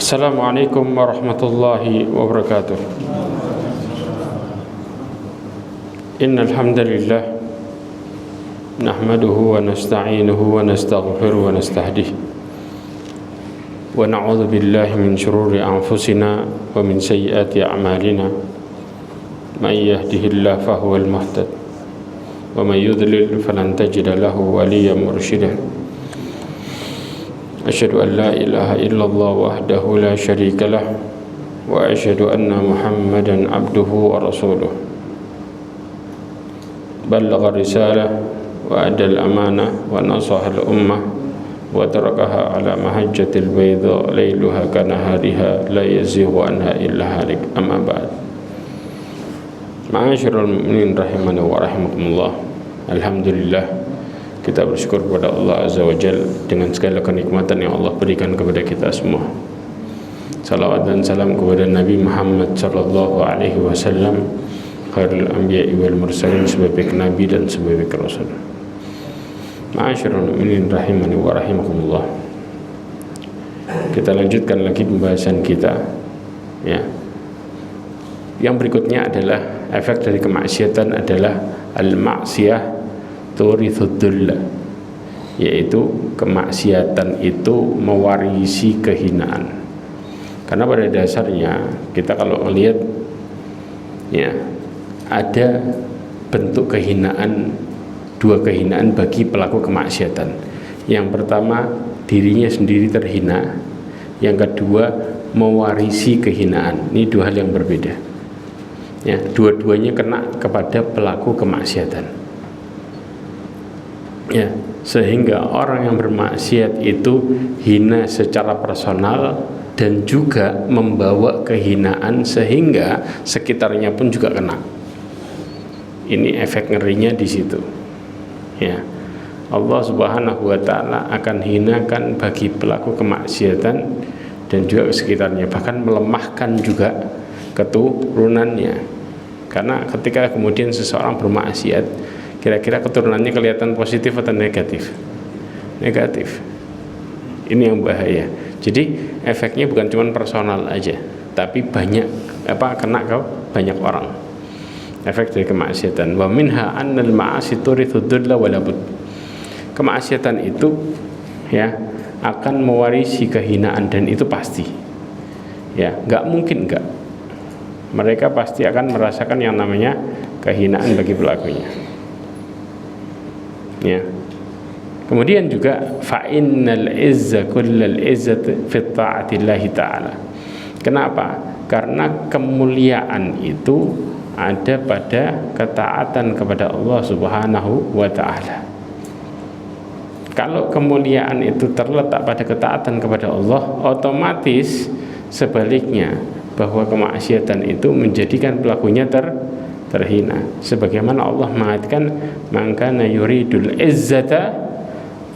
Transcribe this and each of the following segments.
Assalamualaikum warahmatullahi wabarakatuh. Innal hamdalillah nahmaduhu wa nasta'inuhu wa nastaghfiruhu wa nastahdihi wa na'udzu billahi min shururi anfusina wa min sayyiati a'malina. May yahdihillahu fahuwal muhtad wa may yudlil falan tajida lahu waliyyan mursyida. Asyhadu an la ilaha illallah wahdahu la syarika lah wa asyhadu anna Muhammadan abduhu wa rasuluh. Ballagha risalah wa adal amanah wa nasaha al ummah wa tarakaha ala mahajjatil bayda lailuha kanahariha la yazighu anha illa halik. Amma ba'd. Ma'asyiral mu'minin rahimani wa rahimakumullah. Alhamdulillah, kita bersyukur kepada Allah Azza wa Jalla dengan segala kenikmatan yang Allah berikan kepada kita semua. Salawat dan salam kepada Nabi Muhammad sallallahu alaihi wasallam, khairul anbiya'i wal mursalin, sebaik nabi dan sebaik rasul. Ma'asyiral mu'minin rahimani wa rahimakumullah. Kita lanjutkan lagi pembahasan kita, ya. Yang berikutnya adalah efek dari kemaksiatan adalah al-ma'siyah turithuddullah, yaitu kemaksiatan itu mewarisi kehinaan. Karena pada dasarnya kita kalau melihat, ya, ada bentuk kehinaan, dua kehinaan bagi pelaku kemaksiatan. Yang pertama, dirinya sendiri terhina. Yang kedua, mewarisi kehinaan. Ini dua hal yang berbeda, ya. Dua-duanya kena kepada pelaku kemaksiatan, ya, sehingga orang yang bermaksiat itu hina secara personal dan juga membawa kehinaan sehingga sekitarnya pun juga kena. Ini efek ngerinya di situ, ya. Allah Subhanahu wa taala akan hinakan bagi pelaku kemaksiatan dan juga sekitarnya, bahkan melemahkan juga keturunannya. Karena ketika kemudian seseorang bermaksiat, kira-kira keturunannya kelihatan positif atau negatif? Negatif. Ini yang bahaya. Jadi efeknya bukan cuma personal aja, tapi banyak kena ke banyak orang. Efek dari kemaksiatan. Wa minha annal ma'asi turithuddullah walabud. Kemaksiatan itu, ya, akan mewarisi kehinaan dan itu pasti. Ya, enggak mungkin enggak. Mereka pasti akan merasakan yang namanya kehinaan bagi pelakunya. Ya. Kemudian juga fa innal izza kullal izzati fi ta'atillahi ta'ala. Kenapa? Karena kemuliaan itu ada pada ketaatan kepada Allah Subhanahu wa taala. Kalau kemuliaan itu terletak pada ketaatan kepada Allah, otomatis sebaliknya bahwa kemaksiatan itu menjadikan pelakunya terhina. Sebagaimana Allah mengatakan, man kana yuridul izzata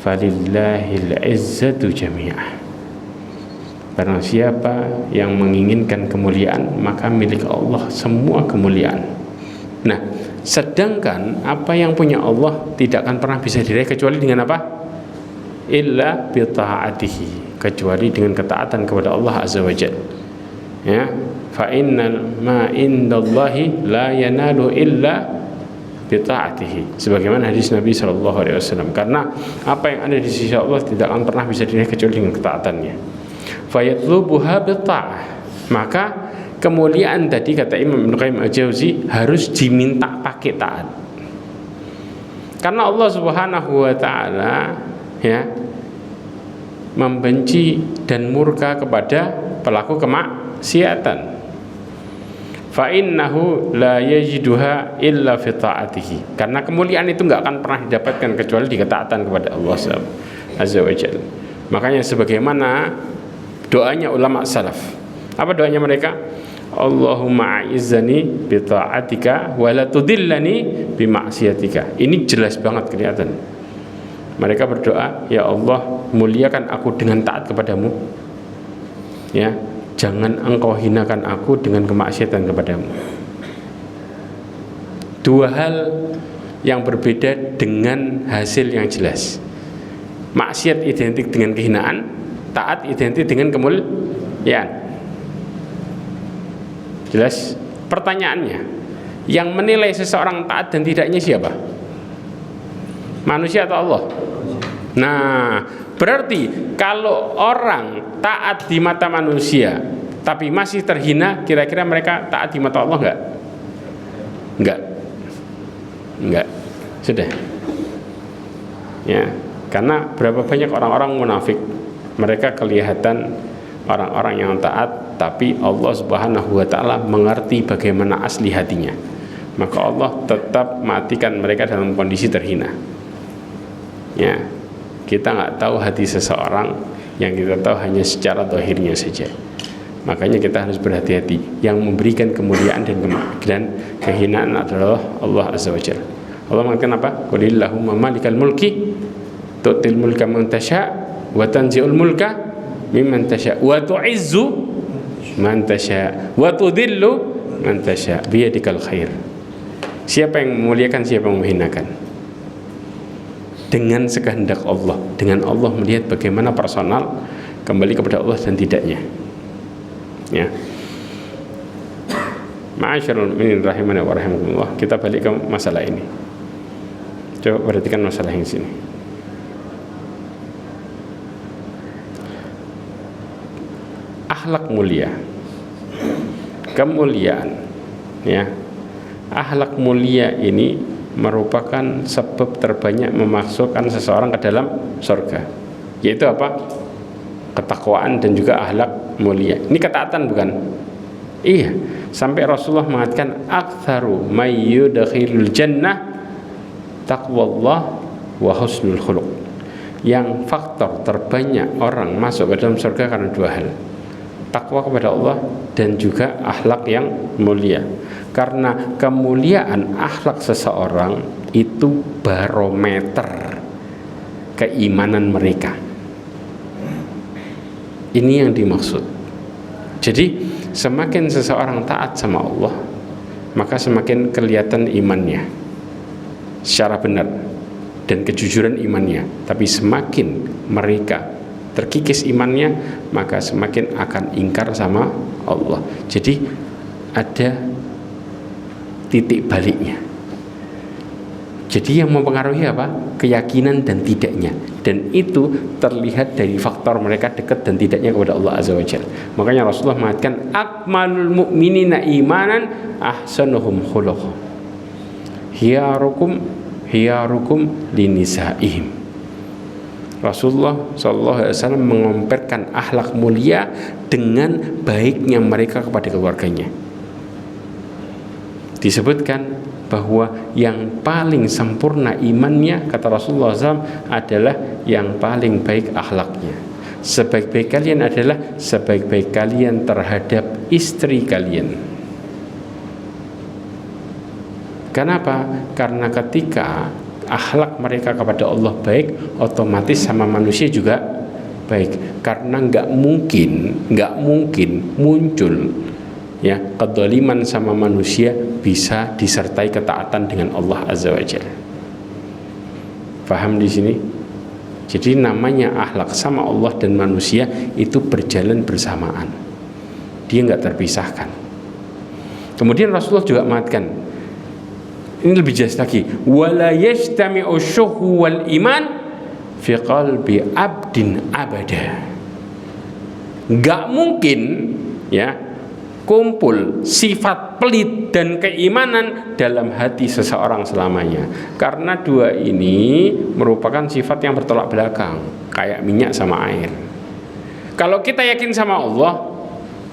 falillahil izzatu jami'ah. Barang siapa yang menginginkan kemuliaan, maka milik Allah semua kemuliaan. Nah, sedangkan apa yang punya Allah tidak akan pernah bisa diraih kecuali dengan apa? Illa bi ta'atihi, kecuali dengan ketaatan kepada Allah Azza wa Jalla. Ya, fa innal ma indallahi la yanalu illa bi ta'atihi, sebagaimana hadis Nabi sallallahu alaihi wasallam. Karena apa yang ada di sisi Allah tidak akan pernah bisa diraih kecuali dengan ketaatannya. Fa yatlubuha bi ta'ah, maka kemuliaan tadi kata Imam Ibnu Qayyim Al-Jauzi harus diminta pakai taat. Karena Allah Subhanahu wa taala, ya, membenci dan murka kepada pelaku kemaksiatan. Fa innahu la yajiduha illa fi ta'atihi. Karena kemuliaan itu enggak akan pernah didapatkan kecuali di ketaatan kepada Allah Azza wa Jalla. Makanya sebagaimana doanya ulama salaf. Apa doanya mereka? Allahumma a'izzani bi ta'atika wa la tudillani bi ma'siyatika. Ini jelas banget kelihatan. Mereka berdoa, ya Allah, muliakan aku dengan taat kepadamu, ya, jangan engkau hinakan aku dengan kemaksiatan kepadamu. Dua hal yang berbeda dengan hasil yang jelas. Maksiat identik dengan kehinaan, taat identik dengan Ya. Jelas? Pertanyaannya, yang menilai seseorang taat dan tidaknya siapa? Manusia atau Allah? Nah, berarti kalau orang taat di mata manusia tapi masih terhina, kira-kira mereka taat di mata Allah enggak? Enggak. Sudah. Ya, karena berapa banyak orang-orang munafik, mereka kelihatan orang-orang yang taat, tapi Allah Subhanahu wa taala mengerti bagaimana asli hatinya. Maka Allah tetap matikan mereka dalam kondisi terhina. Ya, kita nggak tahu hati seseorang, yang kita tahu hanya secara zahirnya saja. Makanya kita harus berhati-hati. Yang memberikan kemuliaan dan kehinaan adalah Allah Azza wa Jalla. Allah mengatakan apa? Qulillahumma malikal mulki tu'til mulka man tasha' wa tanzi'ul mulka mimman tasha' wa tu'izzu man tasha' wa tudhillu man tasha' biyadikal khair. Siapa yang memuliakan, siapa yang menghinakan? Dengan sekehendak Allah, dengan Allah melihat bagaimana personal, kembali kepada Allah dan tidaknya. Ya. Ma'asyiral mu'minin rahimani wa rahimakumullah. Kita balik ke masalah ini. Coba perhatikan masalah yang sini. Akhlak mulia, kemuliaan, ya. Akhlak mulia ini merupakan sebab terbanyak memasukkan seseorang ke dalam surga. Yaitu apa? Ketakwaan dan juga akhlak mulia. Ini ketaatan bukan? Iya. Sampai Rasulullah mengatakan aktsaru may yudkhilul jannah taqwallah wa husnul khuluq. Yang faktor terbanyak orang masuk ke dalam surga karena dua hal. Takwa kepada Allah dan juga akhlak yang mulia. Karena kemuliaan akhlak seseorang itu barometer keimanan mereka. Ini yang dimaksud. Jadi semakin seseorang taat sama Allah, maka semakin kelihatan imannya secara benar dan kejujuran imannya. Tapi semakin mereka terkikis imannya, maka semakin akan ingkar sama Allah. Jadi ada titik baliknya. Jadi yang mempengaruhi apa? Keyakinan dan tidaknya. Dan itu terlihat dari faktor mereka dekat dan tidaknya kepada Allah Azza wa Jalla. Makanya Rasulullah mengatakan akmalul mu'minina imanan ahsanuhum khuluqan. Hiyarukum linisaihim. Rasulullah SAW mengompetkan akhlak mulia dengan baiknya mereka kepada keluarganya. Disebutkan bahwa yang paling sempurna imannya, kata Rasulullah SAW, adalah yang paling baik akhlaknya. Sebaik-baik kalian adalah sebaik-baik kalian terhadap istri kalian. Kenapa? Karena ketika akhlak mereka kepada Allah baik, otomatis sama manusia juga baik. Karena nggak mungkin muncul ya kedzaliman sama manusia bisa disertai ketaatan dengan Allah Azza wa Jalla. Paham di sini? Jadi namanya akhlak sama Allah dan manusia itu berjalan bersamaan. Dia nggak terpisahkan. Kemudian Rasulullah juga mengatakan, ini lebih jelas lagi, wala yajtami'u syuhu wal iman fi qalbi abdin abada. Nggak mungkin ya kumpul sifat pelit dan keimanan dalam hati seseorang selamanya. Karena dua ini merupakan sifat yang bertolak belakang, kayak minyak sama air. Kalau kita yakin sama Allah,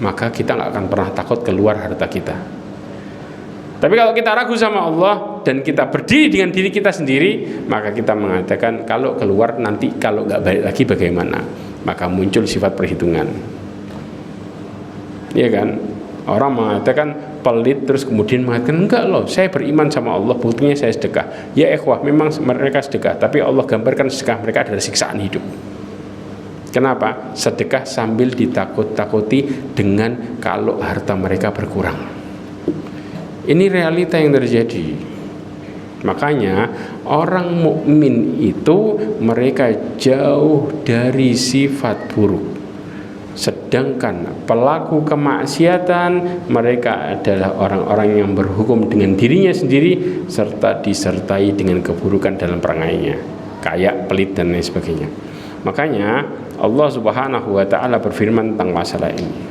maka kita nggak akan pernah takut keluar harta kita. Tapi kalau kita ragu sama Allah dan kita berdiri dengan diri kita sendiri, maka kita mengatakan kalau keluar nanti kalau nggak balik lagi bagaimana? Maka muncul sifat perhitungan. Iya kan? Orang mengatakan pelit terus kemudian mengatakan enggak loh, saya beriman sama Allah, buktinya saya sedekah. Ya ikhwah, memang mereka sedekah, tapi Allah gambarkan sedekah mereka adalah siksaan hidup. Kenapa? Sedekah sambil ditakut-takuti dengan kalau harta mereka berkurang. Ini realita yang terjadi. Makanya orang mukmin itu mereka jauh dari sifat buruk. sedangkan pelaku kemaksiatan mereka adalah orang-orang yang berhukum dengan dirinya sendiri serta disertai dengan keburukan dalam perangainya, kayak pelit dan lain sebagainya. Makanya Allah Subhanahu wa taala berfirman tentang masalah ini.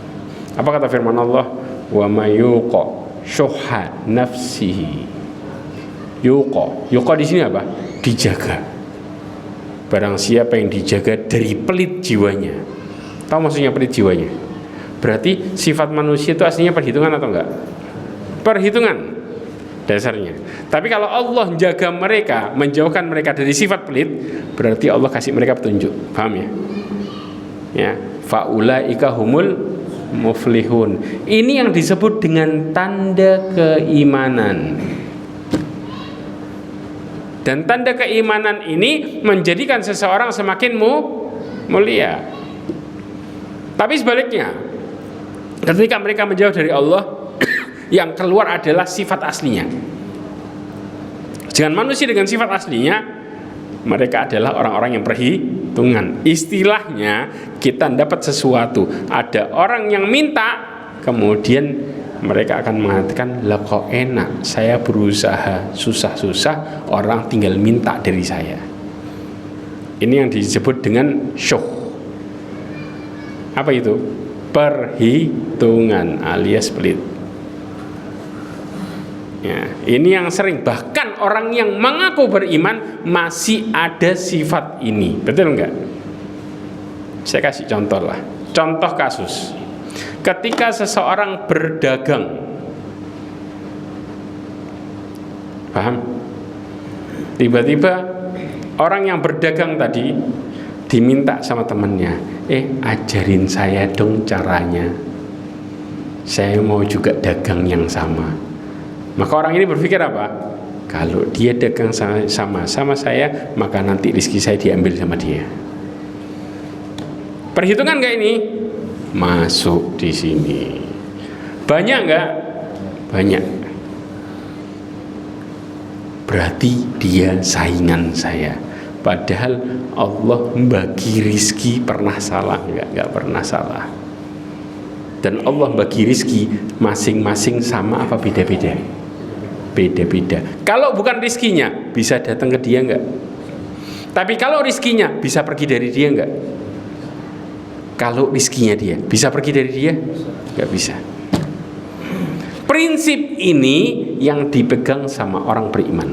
Apa kata firman Allah? Wa may yuqa syuhha nafsihi. Yuqa di sini apa? Dijaga. Barang siapa yang dijaga dari pelit jiwanya. Tahu maksudnya pelit jiwanya? Berarti sifat manusia itu aslinya perhitungan atau enggak? Perhitungan dasarnya. Tapi kalau Allah menjaga mereka, menjauhkan mereka dari sifat pelit, berarti Allah kasih mereka petunjuk. Paham ya? Ya, faulaika humul muflihun. Ini yang disebut dengan tanda keimanan. Dan tanda keimanan ini menjadikan seseorang semakin mulia. Tapi sebaliknya, ketika mereka menjauh dari Allah, yang keluar adalah sifat aslinya. Dengan manusia dengan sifat aslinya, mereka adalah orang-orang yang perhitungan. Istilahnya, kita dapat sesuatu, ada orang yang minta, kemudian mereka akan mengatakan, lah kok enak, saya berusaha susah-susah, orang tinggal minta dari saya. Ini yang disebut dengan syuh. Apa itu? Perhitungan alias pelit. Ya, ini yang sering, bahkan orang yang mengaku beriman masih ada sifat ini. Betul enggak? Saya kasih contoh lah. Contoh kasus. Ketika seseorang berdagang, paham? Tiba-tiba orang yang berdagang tadi diminta sama temannya, ajarin saya dong caranya. Saya mau juga dagang yang sama. Maka orang ini berpikir apa? Kalau dia dagang sama saya, maka nanti rezeki saya diambil sama dia. Perhitungan nggak ini? Masuk di sini. Banyak nggak? Banyak. Berarti dia saingan saya. Padahal Allah membagi rizki pernah salah nggak? Nggak pernah salah. Dan Allah bagi rizki masing-masing sama apa beda-beda? Beda-beda. Kalau bukan rizkinya, bisa datang ke dia nggak? Tapi kalau rizkinya, bisa pergi dari dia nggak? Kalau rizkinya dia, bisa pergi dari dia? Nggak bisa. Prinsip ini yang dipegang sama orang beriman.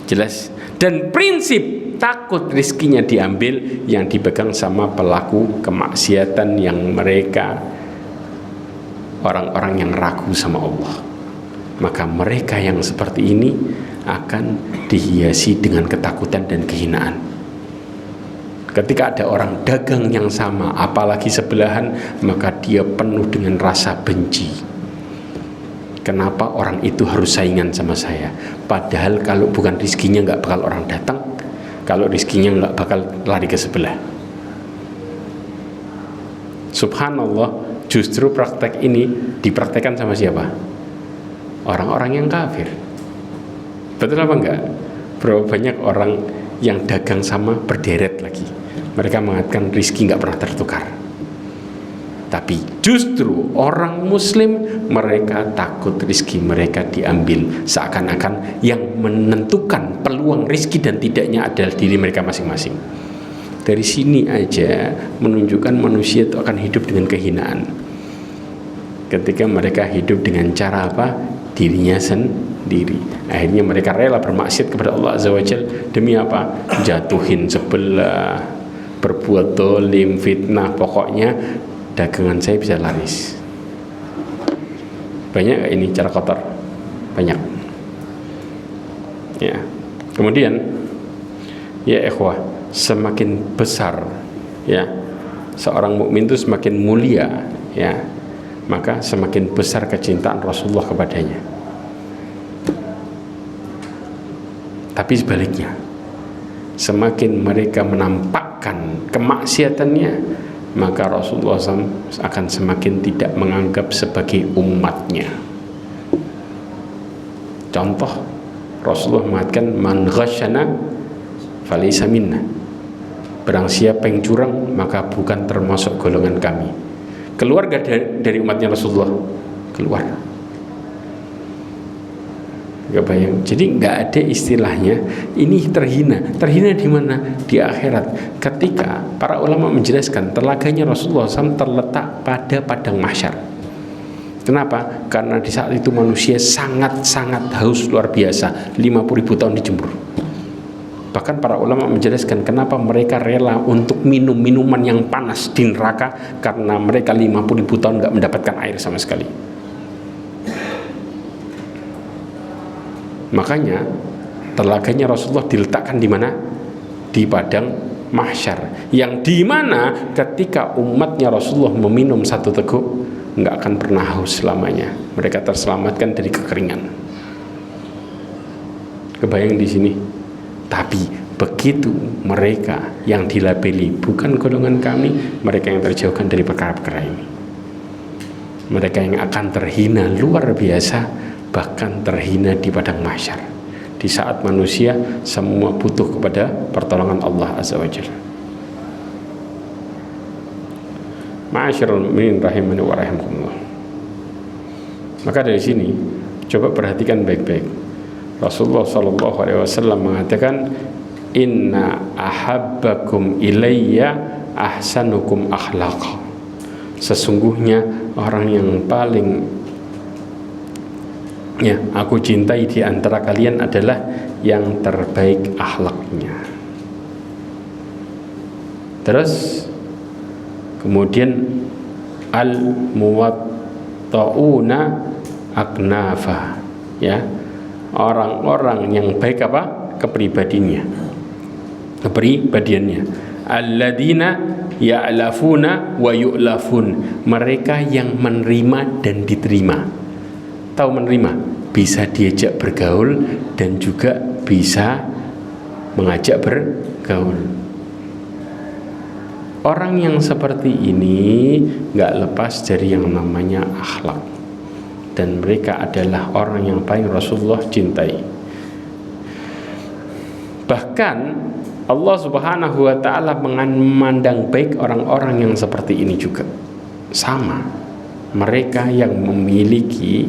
Jelas? Dan prinsip takut rizkinya diambil yang dipegang sama pelaku kemaksiatan yang mereka orang-orang yang ragu sama Allah. Maka mereka yang seperti ini akan dihiasi dengan ketakutan dan kehinaan. Ketika ada orang dagang yang sama, apalagi sebelahan, maka dia penuh dengan rasa benci. Kenapa orang itu harus saingan sama saya? Padahal kalau bukan rizkinya nggak bakal orang datang, kalau rizkinya nggak bakal lari ke sebelah. Subhanallah, justru praktek ini dipraktekkan sama siapa? Orang-orang yang kafir. Betul apa enggak? Berapa banyak orang yang dagang sama berderet lagi. Mereka mengatakan rizki nggak pernah tertukar. Tapi justru orang muslim, mereka takut rizki mereka diambil. Seakan-akan yang menentukan peluang rizki dan tidaknya adalah diri mereka masing-masing. Dari sini aja menunjukkan manusia itu akan hidup dengan kehinaan. Ketika mereka hidup dengan cara apa? Dirinya sendiri. Akhirnya mereka rela bermaksiat kepada Allah Azza wa Jalla. Demi apa? Jatuhin sebelah, berbuat dolim, fitnah. Pokoknya dagangan saya bisa laris. Banyak gak ini cara kotor? Banyak. Ya. Kemudian, ya ikhwah, semakin besar ya seorang mukmin itu semakin mulia ya, maka semakin besar kecintaan Rasulullah kepadanya. Tapi sebaliknya, semakin mereka menampakkan kemaksiatannya, maka Rasulullah SAW akan semakin tidak menganggap sebagai umatnya. Contoh, Rasulullah mengatakan man ghasyana falaysa minna. Barang siapa yang curang maka bukan termasuk golongan kami. Keluar gak dari umatnya Rasulullah? Keluar. Gak bayang. Jadi gak ada istilahnya ini terhina. Terhina di mana? Di akhirat. Ketika para ulama menjelaskan telaganya Rasulullah SAW terletak pada padang mahsyar. Kenapa? Karena di saat itu manusia sangat-sangat haus luar biasa. 50.000 tahun dijemur. Bahkan para ulama menjelaskan kenapa mereka rela untuk minum minuman yang panas di neraka, karena mereka 50.000 tahun gak mendapatkan air sama sekali. Makanya telaganya Rasulullah diletakkan di mana? Di padang mahsyar, yang di mana ketika umatnya Rasulullah meminum satu teguk nggak akan pernah haus selamanya. Mereka terselamatkan dari kekeringan. Kebayang di sini. Tapi begitu mereka yang dilabeli bukan golongan kami, mereka yang terjauhkan dari perkara-perkara ini. Mereka yang akan terhina luar biasa, bahkan terhina di padang mahsyar, di saat manusia semua butuh kepada pertolongan Allah Azza wa Jalla. Ma'asyiral mu'minin rahimani wa rahimakumullah. Maka dari sini coba perhatikan baik-baik. Rasulullah SAW mengatakan, inna ahabbakum ilayya ahsanukum akhlaqa. Sesungguhnya orang yang paling aku cintai di antara kalian adalah yang terbaik akhlaknya. Terus kemudian al-muwatta'una aknafa, ya, orang-orang yang baik apa? Kepribadiannya. Alladzina ya'lafuna wa yu'lafun, mereka yang menerima dan diterima. Tahu menerima? Bisa diajak bergaul dan juga bisa mengajak bergaul. Orang yang seperti ini gak lepas dari yang namanya akhlak, dan mereka adalah orang yang paling Rasulullah cintai. Bahkan Allah Subhanahu wa ta'ala memandang baik orang-orang yang seperti ini juga. Sama, mereka yang memiliki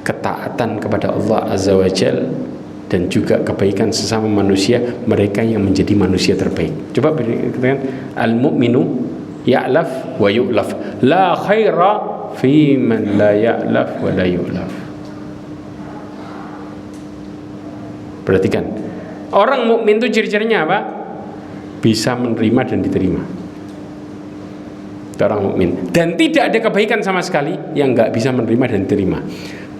ketaatan kepada Allah Azza wa Jalla dan juga kebaikan sesama manusia, mereka yang menjadi manusia terbaik. Coba katakan, al-mu'minu ya'laf wa yu'laf, la khaira fi man la ya'laf wa la yu'laf. Perhatikan, orang mukmin itu ciri-cirinya apa? Bisa menerima dan diterima. Itu orang mukmin. Dan tidak ada kebaikan sama sekali yang nggak bisa menerima dan diterima.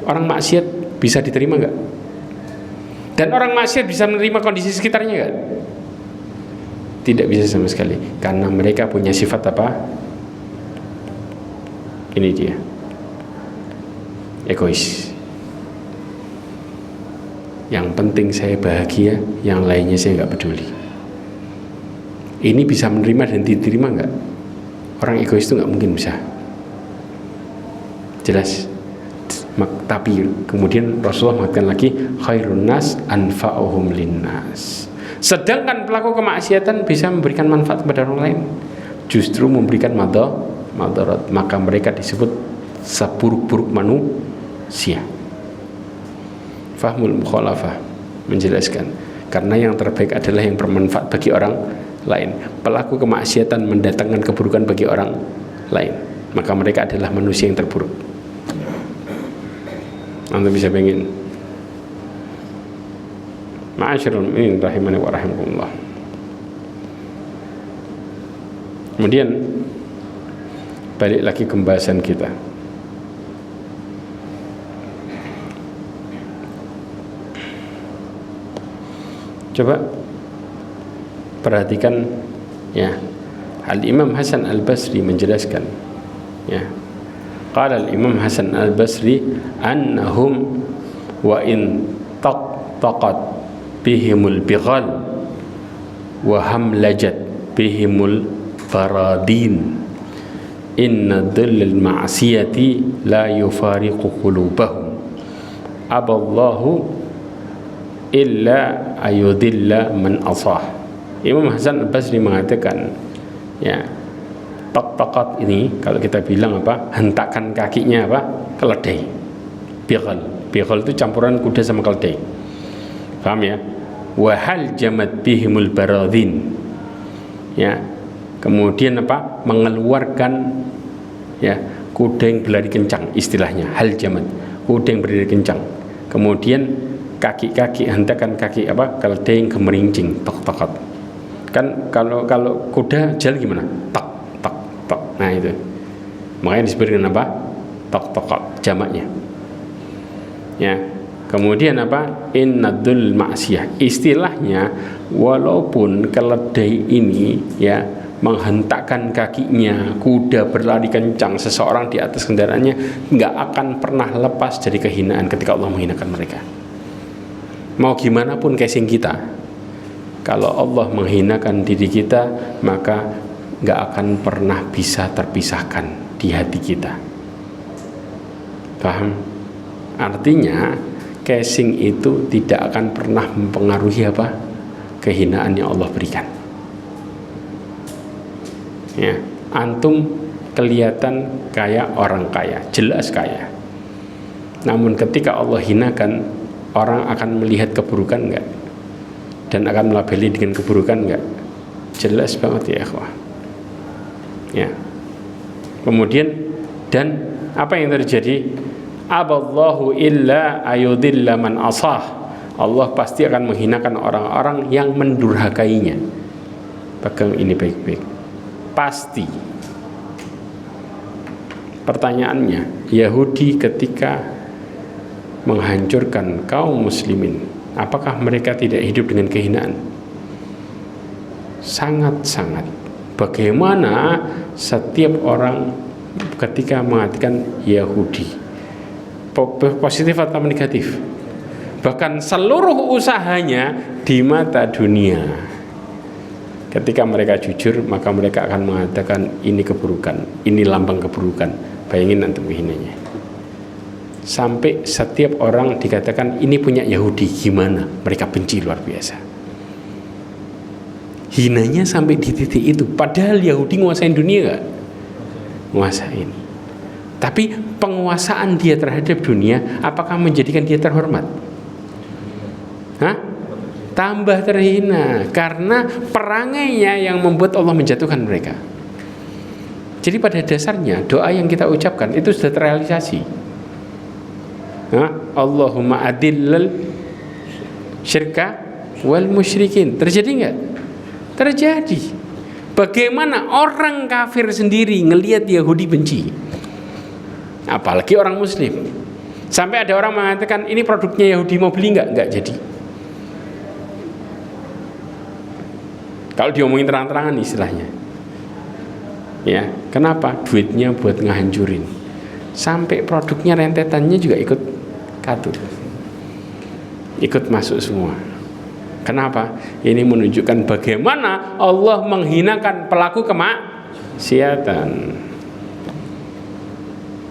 Orang maksiat bisa diterima nggak? Dan orang maksiat bisa menerima kondisi sekitarnya nggak? Tidak bisa sama sekali, karena mereka punya sifat apa? Ini dia, egois. Yang penting saya bahagia, yang lainnya saya nggak peduli. Ini bisa menerima dan diterima nggak? Orang egois itu nggak mungkin bisa. Jelas. Tapi kemudian Rasulullah mengatakan lagi, khairun nas anfa'uhum linnas. Sedangkan pelaku kemaksiatan bisa memberikan manfaat kepada orang lain, justru memberikan madarat, maka mereka disebut seburuk-buruk manusia. Fahmul mukhalafah menjelaskan, karena yang terbaik adalah yang bermanfaat bagi orang lain. Pelaku kemaksiatan mendatangkan keburukan bagi orang lain, maka mereka adalah manusia yang terburuk. Anda bisa bayangin. Ma'asyiral mu'minin rahimani wa rahimakumullah. Kemudian balik lagi ke pembahasan kita. Coba perhatikan, ya, Al-Imam Hasan Al-Basri menjelaskan, ya, qala Al-Imam Hasan Al-Basri annahum wa in taqtaqat bihimul bighal wa hamlajat bihimul faradin inna dhillal ma'siyati la yufariqu qulubahum aballahu illa ayudilla man asah. Imam Hasan Al-Basri mengatakan, ya, tok-tokot ini kalau kita bilang apa, hentakan kakinya apa, keledai. Bighal itu campuran kuda sama keledai. Paham ya? Wahal jamat bihimul baradhin. Ya. Kemudian apa? Mengeluarkan ya kuda yang berlari kencang, istilahnya hal jamat. Kuda yang berlari kencang. Kemudian kaki-kaki, hentakan kaki apa? Keledai yang gemerincing, tok-tokot. Kan kalau kuda jalan gimana? Tok tok tok. Nah itu. Makanya disebut dengan apa? Tok-tokot jamaknya. Ya. Kemudian apa? Innadul ma'siyah. Istilahnya walaupun keledai ini ya menghentakkan kakinya, kuda berlari kencang, seseorang di atas kendaraannya nggak akan pernah lepas dari kehinaan ketika Allah menghinakan mereka. Mau gimana pun casing kita, kalau Allah menghinakan diri kita, maka nggak akan pernah bisa terpisahkan di hati kita. Paham? Artinya casing itu tidak akan pernah mempengaruhi apa? Kehinaan yang Allah berikan. Ya, antum kelihatan kayak orang kaya, jelas kaya. Namun ketika Allah hinakan, orang akan melihat keburukan enggak? Dan akan melabeli dengan keburukan enggak? Jelas banget ya ikhwah. Ya. Kemudian dan apa yang terjadi? Aballahu illa ayudilla man asah. Allah pasti akan menghinakan orang-orang yang mendurhakainya. Pegang ini baik-baik. Pasti. Pertanyaannya, Yahudi ketika menghancurkan kaum muslimin, apakah mereka tidak hidup dengan kehinaan? Sangat-sangat. Bagaimana setiap orang ketika mengatakan Yahudi, positif atau negatif? Bahkan seluruh usahanya di mata dunia, ketika mereka jujur, maka mereka akan mengatakan ini keburukan, ini lambang keburukan. Bayangin nanti hinanya. Sampai setiap orang dikatakan ini punya Yahudi, gimana? Mereka benci luar biasa. Hinanya sampai di titik itu. Padahal Yahudi nguasain dunia gak? Nguasain. Tapi penguasaan dia terhadap dunia, apakah menjadikan dia terhormat? Hah? Tambah terhina. Karena perangainya yang membuat Allah menjatuhkan mereka. Jadi pada dasarnya doa yang kita ucapkan itu sudah terrealisasi. Allahumma adillal syirka wal musyrikin. Terjadi enggak? Terjadi. Bagaimana orang kafir sendiri ngelihat Yahudi benci, apalagi orang muslim. Sampai ada orang mengatakan ini produknya Yahudi, mau beli enggak? Enggak jadi. Kalau diomongin terang-terangan istilahnya. Ya, kenapa? Duitnya buat ngehancurin. Sampai produknya rentetannya juga ikut katut, ikut masuk semua. Kenapa? Ini menunjukkan bagaimana Allah menghinakan pelaku kemaksiatan.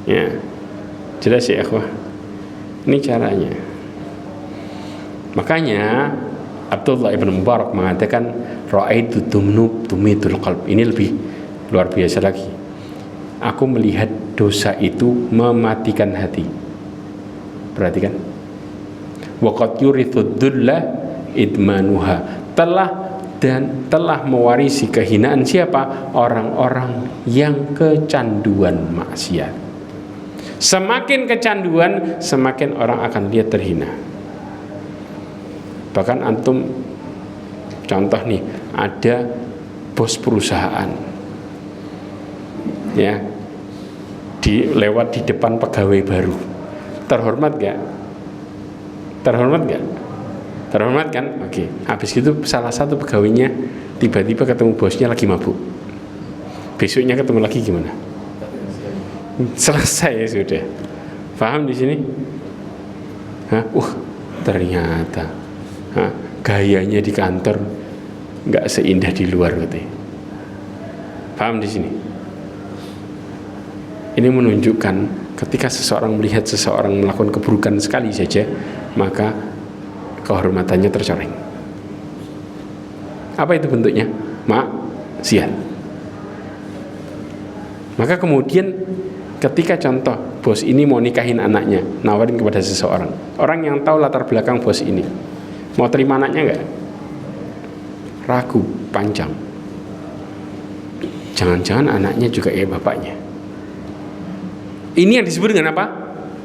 Ya, jelas ya ikhwah. Ini caranya. Makanya Abdullah ibn Mubarak mengatakan ra'aitu tumnub tumitul qalb. Ini lebih luar biasa lagi. Aku melihat dosa itu mematikan hati. Perhatikan. Waqad yurithu dhulla idmanuha. Telah mewarisi kehinaan siapa? Orang-orang yang kecanduan maksiat. Semakin kecanduan, semakin orang akan lihat terhina. Bahkan antum contoh nih, ada bos perusahaan, ya, lewat di depan pegawai baru, terhormat gak? Terhormat gak? Terhormat kan? Oke. Habis itu salah satu pegawainya tiba-tiba ketemu bosnya lagi mabuk, besoknya ketemu lagi gimana? Selesai ya sudah. Paham di sini? Ternyata gayanya di kantor nggak seindah di luar katanya. Paham di sini? Ini menunjukkan ketika seseorang melihat seseorang melakukan keburukan sekali saja, maka kehormatannya tercoreng. Apa itu bentuknya? Maksiat. Maka kemudian ketika contoh bos ini mau nikahin anaknya, nawarin kepada seseorang, orang yang tahu latar belakang bos ini, mau terima anaknya nggak? Ragu, panjang. Jangan-jangan anaknya juga kayak bapaknya. Ini yang disebut dengan apa?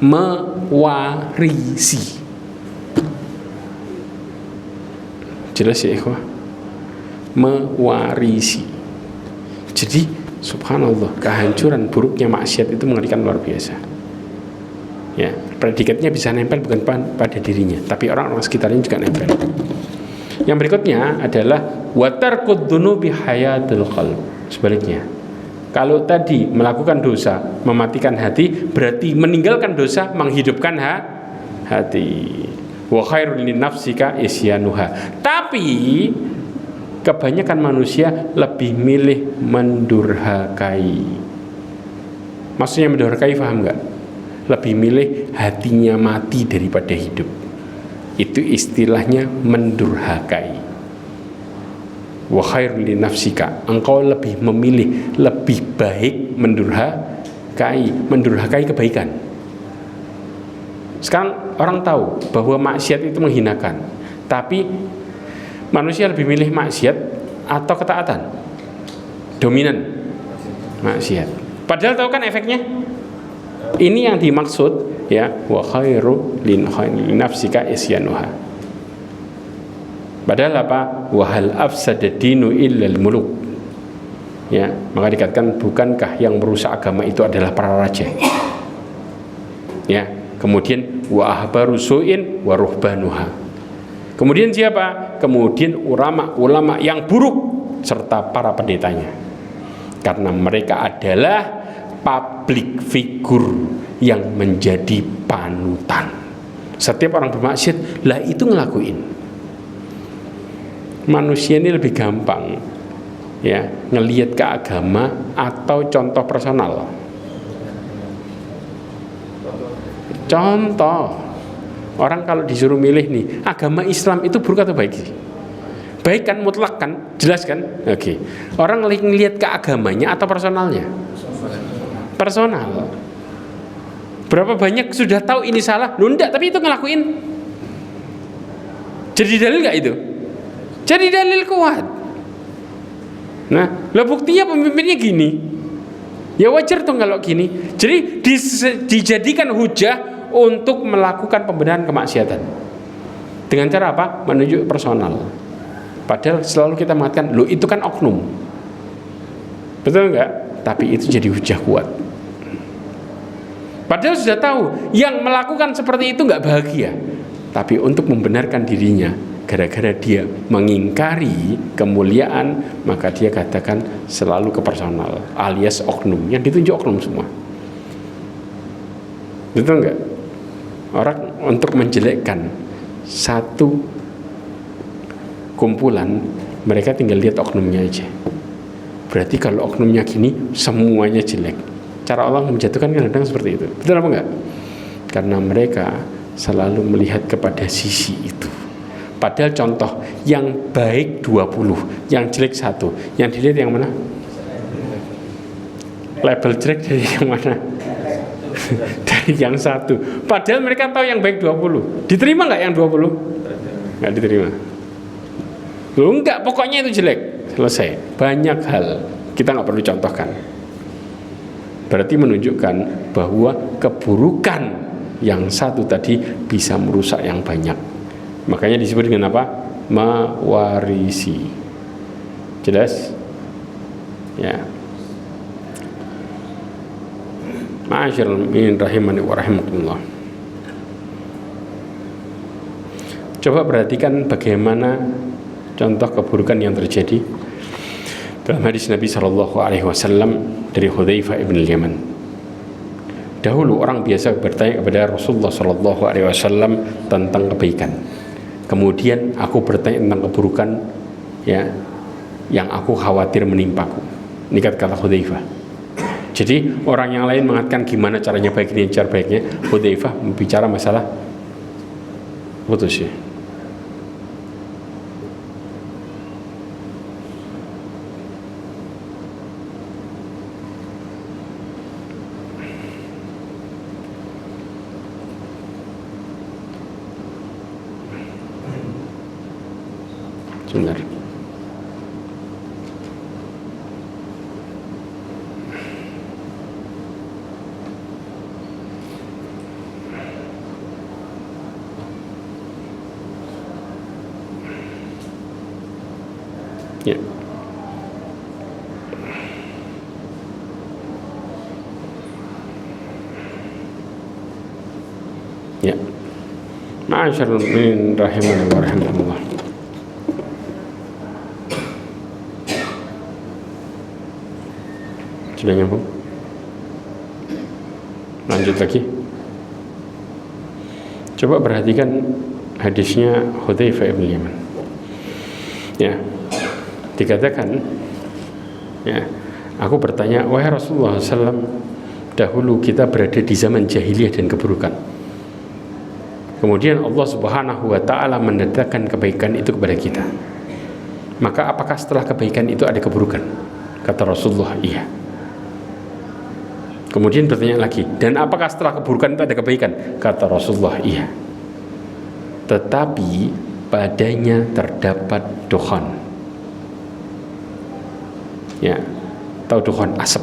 Mewarisi. Jelas ya ikhwah? Mewarisi. Jadi subhanallah, kehancuran buruknya maksiat itu mengerikan luar biasa. Ya, predikatnya bisa nempel bukan pada dirinya, tapi orang-orang sekitarnya juga nempel. Yang berikutnya adalah watarkud dzunubi hayatul qalb. Sebaliknya, kalau tadi melakukan dosa mematikan hati, berarti meninggalkan dosa menghidupkan hati. Wa khairul linafsika isyanuha. Tapi kebanyakan manusia lebih milih mendurhakai. Maksudnya mendurhakai, paham nggak? Lebih milih hatinya mati daripada hidup. Itu istilahnya mendurhakai. Wa khairul linafsika. Engkau lebih memilih, lebih baik mendurhakai kebaikan. Sekarang orang tahu bahwa maksiat itu menghinakan, tapi manusia lebih milih maksiat atau ketaatan? Dominan maksiat. Padahal tahu kan efeknya? Ini yang dimaksud ya, wa khairu linafsika isyanuha. Padahal apa? Wa hal afsada dinu illal muluk. Ya, maka dikatakan bukankah yang merusak agama itu adalah para raja? Ya, kemudian wa ahbaru su'in wa ruhbanuha. Kemudian siapa? Kemudian ulama yang buruk serta para pendetanya. Karena mereka adalah public figure yang menjadi panutan. Setiap orang bermaksiat, lah itu ngelakuin. Manusia ini lebih gampang ya ngelihat ke agama atau contoh personal. Contoh, orang kalau disuruh milih nih, agama Islam itu buruk atau baik sih? Baik kan, mutlak kan, jelas kan? Oke. Orang ngelihat ke agamanya atau personalnya? Personal. Berapa banyak sudah tahu ini salah? Loh enggak, tapi itu ngelakuin. Jadi dalil nggak itu? Jadi dalil kuat. Nah, lah buktinya pemimpinnya gini. Ya wajar tuh kalau gini. Jadi dijadikan hujah untuk melakukan pembenahan kemaksiatan. Dengan cara apa? Menunjuk personal. Padahal selalu kita mengatakan, loh itu kan oknum. Betul enggak? Tapi itu jadi hujah kuat. Padahal sudah tahu yang melakukan seperti itu enggak bahagia. Tapi untuk membenarkan dirinya, gara-gara dia mengingkari kemuliaan, maka dia katakan selalu ke personal, alias oknum. Yang ditunjuk oknum semua. Betul enggak? Orang untuk menjelekkan satu kumpulan, mereka tinggal lihat oknumnya aja. Berarti kalau oknumnya gini, semuanya jelek. Cara Allah menjatuhkan kadang-kadang seperti itu. Betul apa enggak? Karena mereka selalu melihat kepada sisi itu. Padahal contoh yang baik 20, yang jelek 1. Yang dilihat yang mana? Label jelek dari yang mana? Dari yang 1. Padahal mereka tahu yang baik 20. Diterima nggak yang 20? Nggak diterima. Loh enggak, pokoknya itu jelek. Selesai. Banyak hal kita nggak perlu contohkan. Berarti menunjukkan bahwa keburukan yang 1 tadi bisa merusak yang banyak. Makanya disebut dengan apa? Mewarisi. Jelas? Ya. Ma'asyiral mu'minin rahimani wa rahimakumullah. Coba perhatikan bagaimana contoh keburukan yang terjadi dalam hadis Nabi SAW dari Hudzaifah ibn al-Yaman. Dahulu orang biasa bertanya kepada Rasulullah SAW tentang kebaikan. Kemudian aku bertanya tentang keburukan ya, yang aku khawatir menimpaku. Ini kata Hudzaifah. Jadi orang yang lain mengatakan gimana caranya baik ini, cara baiknya. Hudzaifah bicara masalah putus ya. Sebentar. Ya. Ya. Ma'asyarul mu'minin rahimani wa rahimakumullah. Sudah nyambung? Lanjut lagi. Coba perhatikan hadisnya Hudzaifah bin Yaman. Ya. Dikatakan, ya, aku bertanya, wahai Rasulullah SAW, dahulu kita berada di zaman jahiliyah dan keburukan. Kemudian Allah Subhanahu wa Ta'ala mendatangkan kebaikan itu kepada kita. Maka apakah setelah kebaikan itu ada keburukan? Kata Rasulullah, iya. Kemudian bertanya lagi, dan apakah setelah keburukan itu ada kebaikan? Kata Rasulullah, iya. Tetapi padanya terdapat dukhan. Ya, tahu dukhan, asap,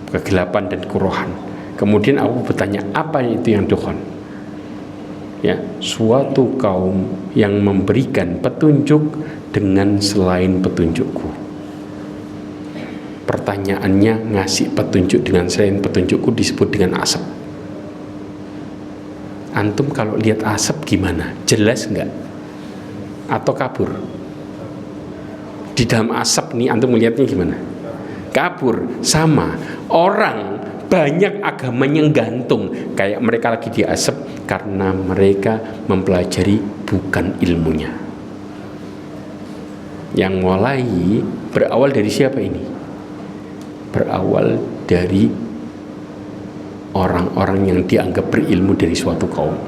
kegelapan dan keruhan. Kemudian aku bertanya, apa itu yang dukhan? Ya, suatu kaum yang memberikan petunjuk dengan selain petunjukku. Pertanyaannya, ngasih petunjuk dengan selain petunjukku disebut dengan asap. Antum kalau lihat asap gimana? Jelas enggak? Atau kabur? Di dalam asap nih antum melihatnya gimana? Kabur. Sama. Orang banyak agamanya gantung, kayak mereka lagi di asap karena mereka mempelajari bukan ilmunya. Yang mulai berawal dari siapa ini? Berawal dari orang-orang yang dianggap berilmu dari suatu kaum.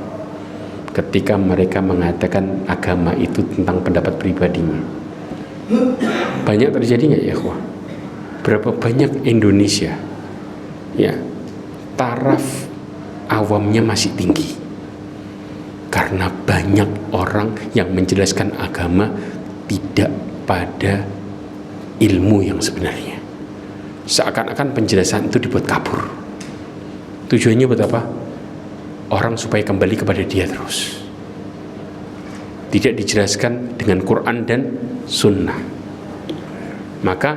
Ketika mereka mengatakan agama itu tentang pendapat pribadinya. Banyak terjadi nggak ya, ikhwah? Berapa banyak Indonesia, ya, taraf awamnya masih tinggi karena banyak orang yang menjelaskan agama tidak pada ilmu yang sebenarnya. Seakan-akan penjelasan itu dibuat kabur. Tujuannya buat apa? Orang supaya kembali kepada dia terus. Tidak dijelaskan dengan Quran dan Sunnah. Maka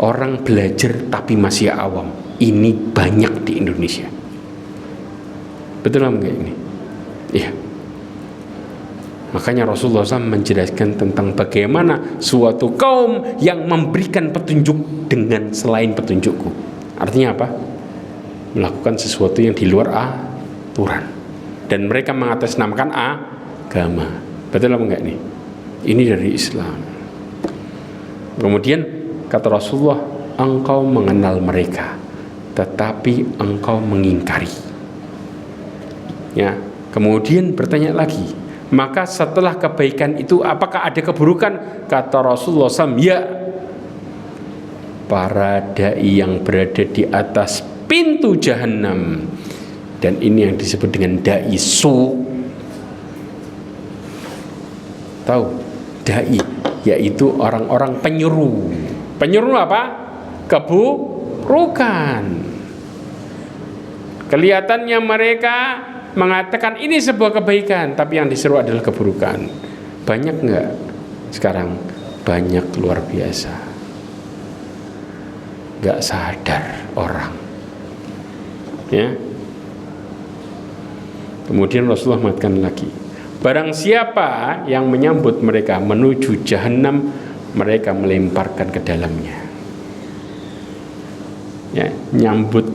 orang belajar tapi masih awam. Ini banyak di Indonesia. Betul nggak ini? Iya. Makanya Rasulullah SAW menjelaskan tentang bagaimana suatu kaum yang memberikan petunjuk dengan selain petunjukku. Artinya apa? Melakukan sesuatu yang di luar aturan. Dan mereka mengatasnamakan agama. Betul apa enggak nih? Ini dari Islam. Kemudian kata Rasulullah, engkau mengenal mereka, tetapi engkau mengingkari. Ya. Kemudian bertanya lagi, maka setelah kebaikan itu apakah ada keburukan? Kata Rasulullah SAW, ya. Para dai yang berada di atas pintu jahanam, dan ini yang disebut dengan dai su. Tahu? Dai, yaitu orang-orang penyuruh. Penyuruh apa? Keburukan. Kelihatannya mereka mengatakan ini sebuah kebaikan, tapi yang diseru adalah keburukan. Banyak nggak sekarang? Banyak, luar biasa. Nggak sadar orang. Ya. Kemudian Rasulullah mengatakan lagi, barang siapa yang menyambut mereka menuju jahanam, mereka melemparkan ke dalamnya. Ya, nyambut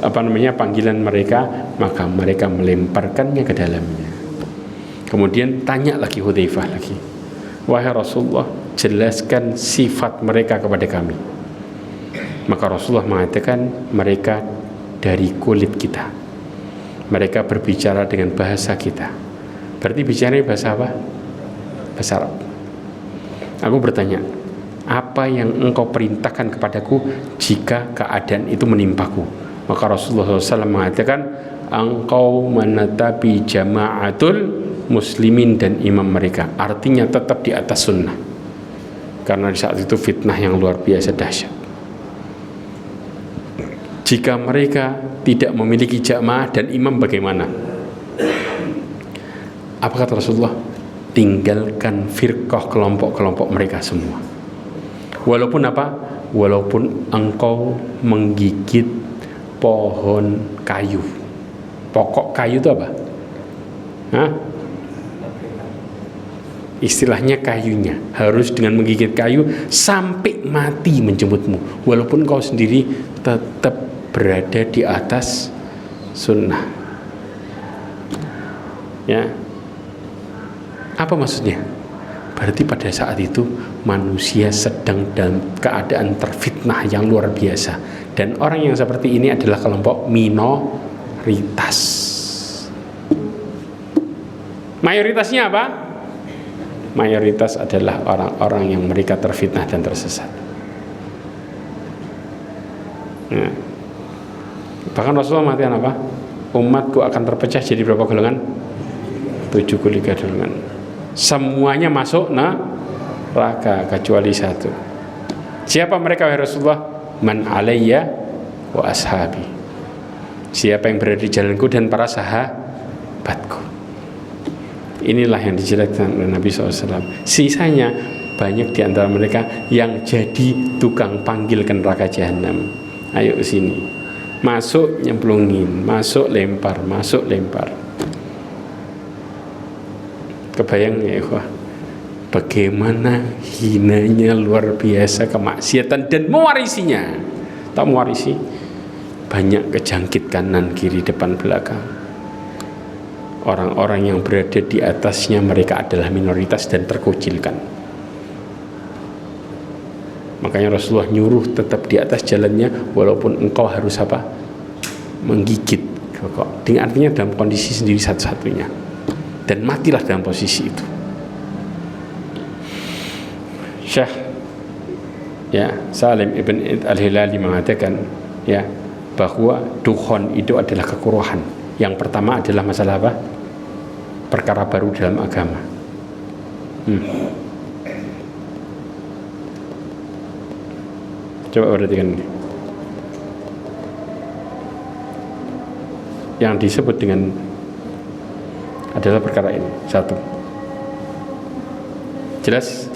panggilan mereka, maka mereka melemparkannya ke dalamnya. Kemudian tanya lagi Hudzaifah lagi, wahai Rasulullah, jelaskan sifat mereka kepada kami. Maka Rasulullah mengatakan, mereka dari kulit kita, mereka berbicara dengan bahasa kita. Berarti bicaranya bahasa apa? Bahasa Arab. Aku bertanya, apa yang engkau perintahkan kepadaku jika keadaan itu menimpaku? Maka Rasulullah SAW mengatakan, engkau menetapi jama'atul muslimin dan imam mereka, artinya tetap di atas sunnah, karena di saat itu fitnah yang luar biasa dahsyat. Jika mereka tidak memiliki jamaah dan imam, bagaimana? Apa kata Rasulullah? Tinggalkan firqah, kelompok-kelompok mereka semua. Walaupun apa? Walaupun engkau menggigit pohon kayu. Pokok kayu itu apa? Hah? Istilahnya kayunya harus dengan menggigit kayu sampai mati menjemputmu, walaupun kau sendiri tetap berada di atas sunnah. Ya, apa maksudnya? Berarti pada saat itu manusia sedang dalam keadaan terfitnah yang luar biasa, dan orang yang seperti ini adalah kelompok minoritas. Mayoritasnya apa? Mayoritas adalah orang-orang yang mereka terfitnah dan tersesat. Nah, bahkan Rasulullah mengatakan apa? Umatku akan terpecah jadi berapa golongan? 73 golongan. Semuanya masuk neraka kecuali satu. Siapa mereka wahai Rasulullah? Man alayya wa ashabi. Siapa yang berada di jalanku dan para sahabatku. Inilah yang dijelaskan oleh Nabi SAW. Sisanya banyak di antara mereka yang jadi tukang panggil ke neraka jahanam. Ayo sini, masuk nyemplungin, masuk lempar, masuk lempar. Kebayang ya ikhwah, bagaimana hinanya luar biasa kemaksiatan dan mewarisinya. Tak mewarisi, banyak kejangkit kanan kiri depan belakang. Orang-orang yang berada di atasnya mereka adalah minoritas dan terkucilkan. Makanya Rasulullah nyuruh tetap di atas jalannya, walaupun engkau harus apa? Menggigit. Dengan artinya dalam kondisi sendiri satu-satunya, dan matilah dalam posisi itu. Syekh Salim ibn al-Hilali mengatakan bahwa dukhon itu adalah kekuruhan. Yang pertama adalah masalah apa? Perkara baru dalam agama. Coba perhatikan ini. Yang disebut dengan adalah perkara ini. Satu. Jelas?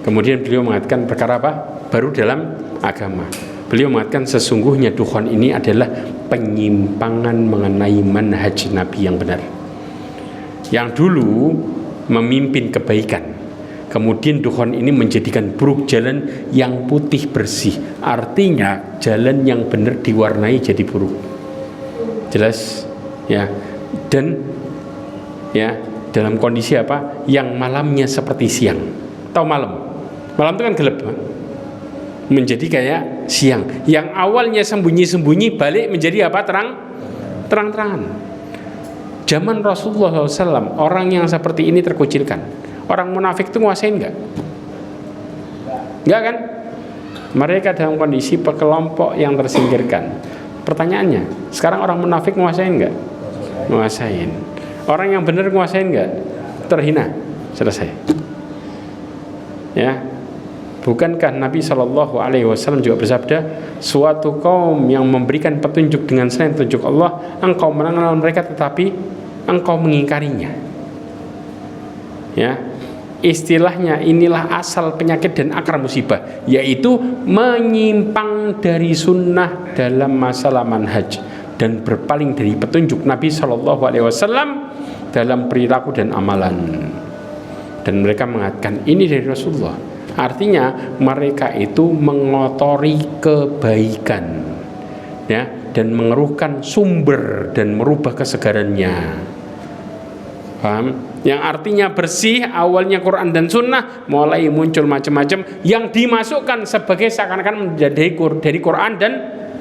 Kemudian beliau mengatakan perkara apa? Baru dalam agama. Beliau mengatakan sesungguhnya dukhon ini adalah penyimpangan mengenai manhaj Nabi yang benar, yang dulu memimpin kebaikan, kemudian dukhon ini menjadikan buruk jalan yang putih bersih. Artinya jalan yang benar diwarnai jadi buruk. Jelas? Ya. Dan dalam kondisi apa? Yang malamnya seperti siang. Tahu malam? Malam itu kan gelap, menjadi kayak siang. Yang awalnya sembunyi-sembunyi balik menjadi apa? Terang-terangan. Zaman Rasulullah SAW orang yang seperti ini terkucilkan. Orang munafik itu nguasain enggak? Enggak kan? Mereka dalam kondisi kelompok yang tersingkirkan. Pertanyaannya, sekarang orang munafik nguasain enggak? Nguasain. Orang yang benar nguasain enggak? Terhina. Selesai. Ya. Bukankah Nabi SAW juga bersabda, suatu kaum yang memberikan petunjuk dengan selain petunjuk Allah, engkau mengenal mereka tetapi engkau mengingkarinya. Ya, istilahnya inilah asal penyakit dan akar musibah, yaitu menyimpang dari sunnah dalam masalah manhaj dan berpaling dari petunjuk Nabi SAW dalam perilaku dan amalan. Dan mereka mengatakan ini dari Rasulullah. Artinya mereka itu mengotori kebaikan, ya, dan mengeruhkan sumber dan merubah kesegarannya. Paham? Yang artinya bersih awalnya Quran dan Sunnah, mulai muncul macam-macam yang dimasukkan sebagai seakan-akan dari Quran dan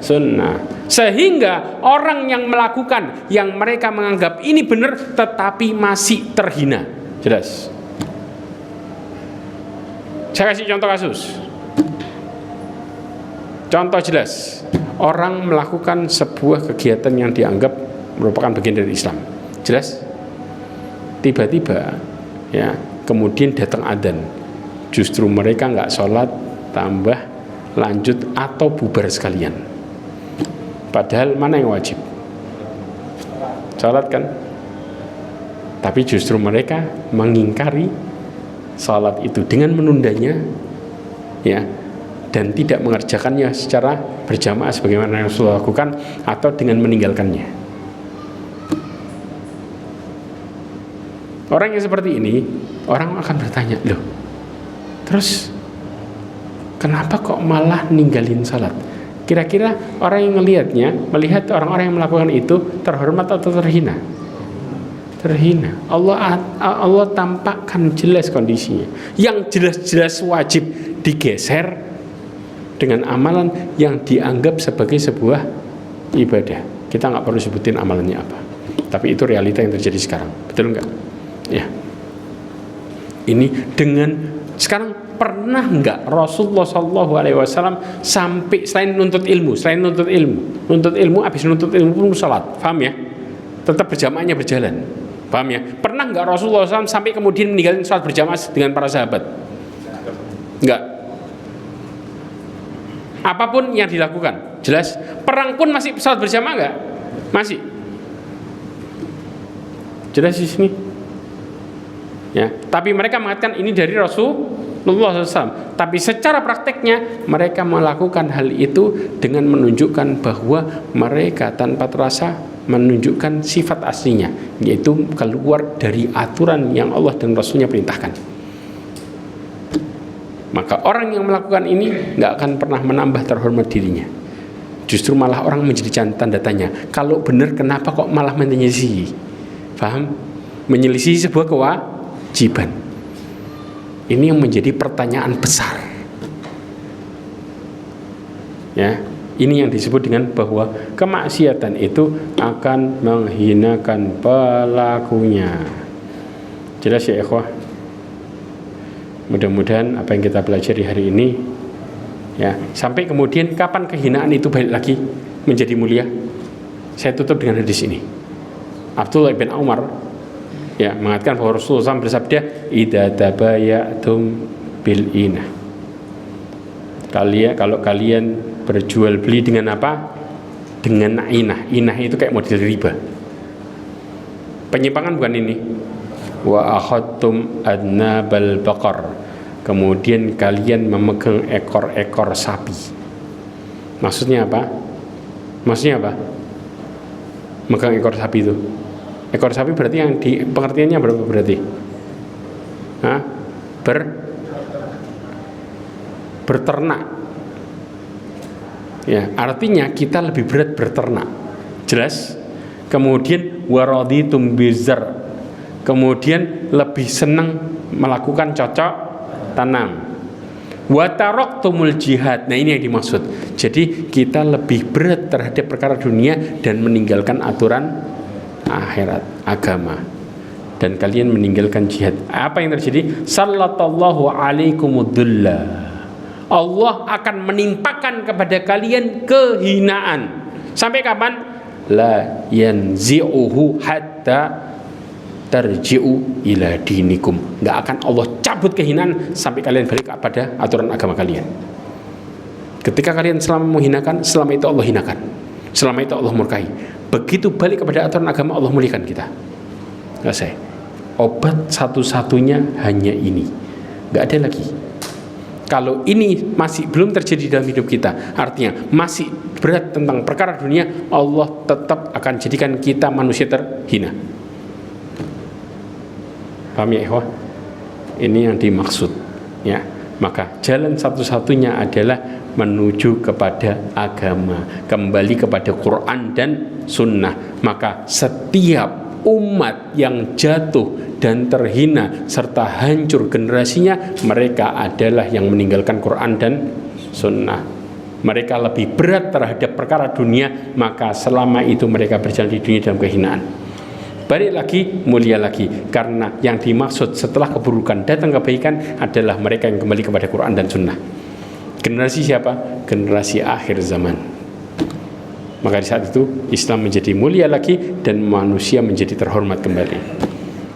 Sunnah, sehingga orang yang melakukan yang mereka menganggap ini benar tetapi masih terhina. Jelas? Saya kasih contoh kasus. Contoh jelas. Orang melakukan sebuah kegiatan yang dianggap merupakan bagian dari Islam. Jelas? tiba-tiba ya kemudian datang adzan, justru mereka nggak sholat, tambah lanjut atau bubar sekalian. Padahal mana yang wajib? Sholat kan? Tapi justru mereka mengingkari sholat itu dengan menundanya, ya, dan tidak mengerjakannya secara berjamaah sebagaimana yang Rasulullah lakukan, atau dengan meninggalkannya. Orang yang seperti ini, orang akan bertanya, loh, terus kenapa kok malah ninggalin sholat? Kira-kira orang yang melihat orang-orang yang melakukan itu terhormat atau terhina? Terhina. Allah tampakkan jelas kondisinya. Yang jelas-jelas wajib digeser dengan amalan yang dianggap sebagai sebuah ibadah. Kita nggak perlu sebutin amalannya apa, tapi itu realita yang terjadi sekarang. Betul nggak? Ya. Ini dengan sekarang, pernah nggak Rasulullah SAW sampai selain nuntut ilmu, habis nuntut ilmu pun sholat, paham ya? Tetap berjamaahnya berjalan, paham ya? Pernah nggak Rasulullah SAW sampai kemudian meninggalkan sholat berjamaah dengan para sahabat? Nggak. Apapun yang dilakukan, jelas. Perang pun masih sholat berjamaah nggak? Masih. Jelas di sini. Ya, tapi mereka mengatakan ini dari Rasulullah SAW. Tapi secara prakteknya mereka melakukan hal itu dengan menunjukkan bahwa mereka tanpa terasa menunjukkan sifat aslinya, yaitu keluar dari aturan yang Allah dan Rasulnya perintahkan. Maka orang yang melakukan ini nggak akan pernah menambah terhormat dirinya. Justru malah orang menjadi tanda tanya. Kalau benar, kenapa kok malah menyelisih? Paham? Menyelisih sebuah kewajiban. Ini yang menjadi pertanyaan besar. Ya, ini yang disebut dengan bahwa kemaksiatan itu akan menghinakan pelakunya. Jelas ya ikhwah? Mudah-mudahan apa yang kita pelajari hari ini, ya, sampai kemudian kapan kehinaan itu balik lagi menjadi mulia? Saya tutup dengan hadis ini. Abdullah bin Umar, ya, mengatakan bahwa Rasulullah SAW bersabda, idza tabayatum bil inah. Kalau kalian berjual beli dengan apa? Dengan inah. Inah itu kayak model riba. Penyimpangan bukan ini. Wa akhadtum adnabal baqar. Kemudian kalian memegang ekor-ekor sapi. Maksudnya apa? Megang ekor sapi itu. Ekor sapi berarti yang di pengertiannya berapa berarti? Berternak. Ya, artinya kita lebih berat berternak. Jelas? Kemudian waraditum bizar. Kemudian lebih senang melakukan cocok tanam. Wa taraktumul jihad. Nah, ini yang dimaksud. Jadi kita lebih berat terhadap perkara dunia dan meninggalkan aturan akhirat, agama, dan kalian meninggalkan jihad. Apa yang terjadi? Sallallahu alaikumussalam. Allah akan menimpakan kepada kalian kehinaan. Sampai kapan? La yanzi'uhu hatta tarji'u ila dinikum. Nggak akan Allah cabut kehinaan sampai kalian balik kepada aturan agama kalian. Ketika kalian selama menghinakan, selama itu Allah hinakan, selama itu Allah murkai. Begitu balik kepada aturan agama, Allah muliakan kita. Nggak saya. Obat satu-satunya hanya ini. Nggak ada lagi. Kalau ini masih belum terjadi dalam hidup kita, artinya masih berat tentang perkara dunia, Allah tetap akan jadikan kita manusia terhina. Paham ya ikhwah? Ini yang dimaksud, ya. Maka jalan satu-satunya adalah menuju kepada agama, kembali kepada Quran dan Sunnah. Maka setiap umat yang jatuh dan terhina serta hancur generasinya, mereka adalah yang meninggalkan Quran dan Sunnah. Mereka lebih berat terhadap perkara dunia, maka selama itu mereka berjalan di dunia dalam kehinaan. Balik lagi, mulia lagi. Karena yang dimaksud setelah keburukan datang kebaikan adalah mereka yang kembali kepada Quran dan Sunnah. Generasi siapa? Generasi akhir zaman. Maka di saat itu Islam menjadi mulia lagi dan manusia menjadi terhormat kembali.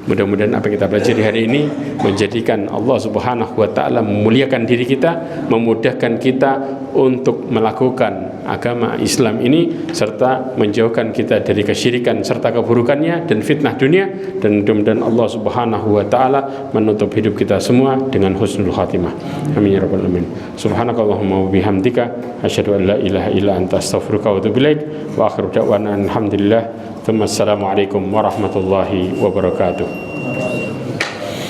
Mudah-mudahan apa yang kita pelajari hari ini menjadikan Allah Subhanahu wa taala memuliakan diri kita, memudahkan kita untuk melakukan agama Islam ini, serta menjauhkan kita dari kesyirikan serta keburukannya dan fitnah dunia. Dan mudah-mudahan Allah Subhanahu wa taala menutup hidup kita semua dengan husnul khatimah. Amin ya rabbal alamin. Subhanakallahumma wa bihamdika asyhadu an la ilaha illa anta astaghfiruka wa atubu ilaik. Wa akhiru da'wana alhamdulillah. Assalamualaikum warahmatullahi wabarakatuh.